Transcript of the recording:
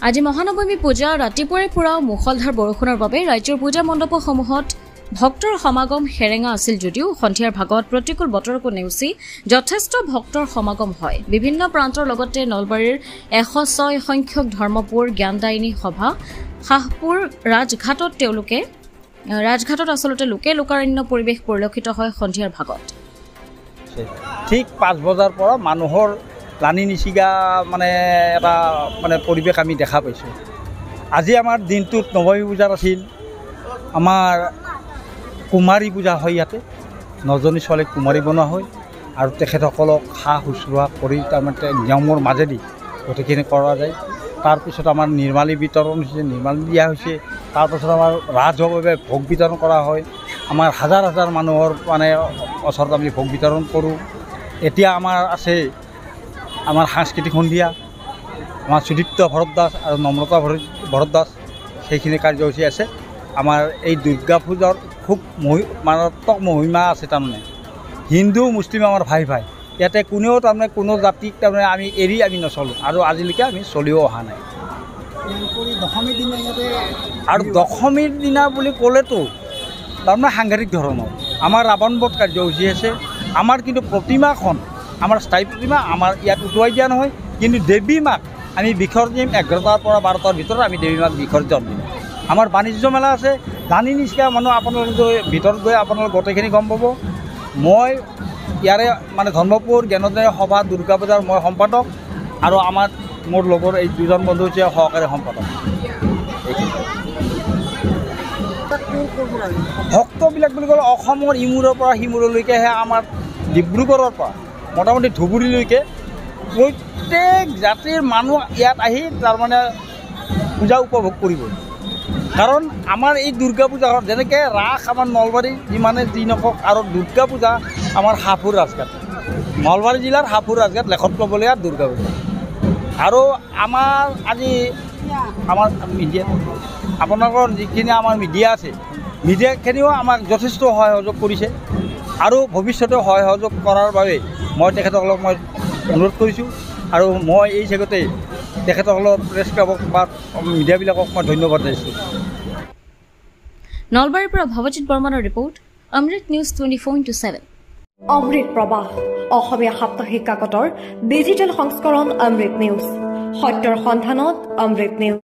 আজি মহানৱমী পূজা ৰাতিপুৱাৰে পৰা মুখলধাৰ বৰষুণৰ বাবে ৰাজ্যৰ পূজা মণ্ডপসমূহত ভক্তৰ সমাগম হেৰেঙা আছিল যদিও সন্ধিয়াৰ ভাগত প্ৰতিকূল বতৰকো নেওচি যথেষ্ট ভক্তৰ সমাগম হয়। বিভিন্ন প্ৰান্তৰ লগতে নলবাৰীৰ 106 সংখ্যক ধৰ্মপুৰ জ্ঞানদায়িনী সভা শাহপুৰ ৰাজঘাটত আচলতে লোকে লোকাৰণ্য পৰিৱেশ পৰিলক্ষিত হয় সন্ধিয়াৰ ভাগত। ঠিক 5 বজাৰ পৰা মানুহৰ লানি নিচিগা এটা পৰিৱেশ আমি দেখা পাইছোঁ। আজি আমাৰ দিনটোত নৱমী পূজা আছিল, আমাৰ কুমাৰী পূজা হয়। ইয়াতে 9জনী ছোৱালীক কুমাৰী বনোৱা হয় আৰু তেখেতসকলক সা শুশ্ৰূষা কৰি তাৰমানে নিয়মৰ মাজেদি গোটেইখিনি কৰা যায়। তাৰপিছত আমাৰ নিৰ্মালী বিতৰণ হৈছে, নিৰ্মালী দিয়া হৈছে। তাৰপিছত আমাৰ ৰাজহুৱাভাৱে ভোগ বিতৰণ কৰা হয়। আমাৰ হাজাৰ হাজাৰ মানুহৰ ওচৰত আমি ভোগ বিতৰণ কৰোঁ। এতিয়া আমাৰ আছে আমাৰ সাংস্কৃতিক সন্ধিয়া, আমাৰ সুদীপ্ত ভৰদ্বাজ আৰু নম্ৰতা ভৰদ্বাজ, সেইখিনি কাৰ্যসূচী আছে। আমাৰ এই দুৰ্গা পূজাৰ খুব মাৰাত্মক মহিমা আছে। তাৰমানে হিন্দু মুছলিম আমাৰ ভাই ভাই, ইয়াতে কোনেও কোনো জাতিক আমি এৰি নচলোঁ আৰু আজিলৈকে আমি চলিও অহা নাই। আৰু দশমীৰ দিনা বুলি ক'লেতো সাংঘাতিক ধৰণৰ আমাৰ ৰাৱণ বধ কাৰ্যসূচী আছে। আমাৰ কিন্তু প্ৰতিমাখন আমাৰ স্থায়ী প্ৰতিমা আমাৰ ইয়াত উটুৱাই দিয়া নহয়, কিন্তু দেৱী মাক আমি বিসৰ্জন 11টাৰ পৰা 12টাৰ ভিতৰত আমি দেৱী মাক বিসৰ্জন দিম। আমাৰ বাণিজ্য মেলা আছে, জানি নিচিনা মানুহ আপোনালোকে ভিতৰত গৈ আপোনালোকে গোটেইখিনি গম পাব। মই ইয়াৰে ধৰ্মপুৰ জ্ঞানদায়িনী সভা দুৰ্গা পূজাৰ মই সম্পাদক আৰু মোৰ লগৰ এই দুজন বন্ধু হৈছে সহকাৰী সম্পাদক। ভক্তবিলাক বুলি ক'লে অসমৰ ইমূৰৰ পৰা সিমূৰলৈকেহে আমাৰ ডিব্ৰুগড়ৰ পৰা মোটামুটি ধুবুৰীলৈকে প্ৰত্যেক জাতিৰ মানুহ ইয়াত আহি পূজা উপভোগ কৰিব। কাৰণ আমাৰ এই দুৰ্গা পূজা যেনেকৈ ৰাস আমাৰ নলবাৰী যিমানে যি নকওক, আৰু দুৰ্গা পূজা আমাৰ হাফুৰ ৰাজঘাট, নলবাৰী জিলাৰ হাফুৰ ৰাজঘাট লেখত ক'বলগীয়া দুৰ্গা পূজা। আৰু আমাৰ মিডিয়া, আপোনালোকৰ যিখিনি আমাৰ মিডিয়া আছে, মিডিয়াখিনিও আমাক যথেষ্ট সহায় সহযোগ কৰিছে আৰু ভৱিষ্যতে সহায় সহযোগ কৰাৰ বাবে মই তেখেতসকলক অনুৰোধ কৰিছোঁ। আৰু মই এই জেগাতে তেখেতসকলৰ প্ৰেছ ক্লাবক বা মিডিয়াবিলাকক মই ধন্যবাদ জনাইছোঁ। নলবাৰীৰ পৰা ভৱজিৎ বৰ্মনৰ ৰিপৰ্ট, অমৃত নিউজ 24/7। অমৃত প্ৰবাহ অসমীয়া সাপ্তাহিক কাকতৰ ডিজিটেল সংস্কৰণ অমৃত নিউজ, সত্যৰ সন্ধানত অমৃত নিউজ।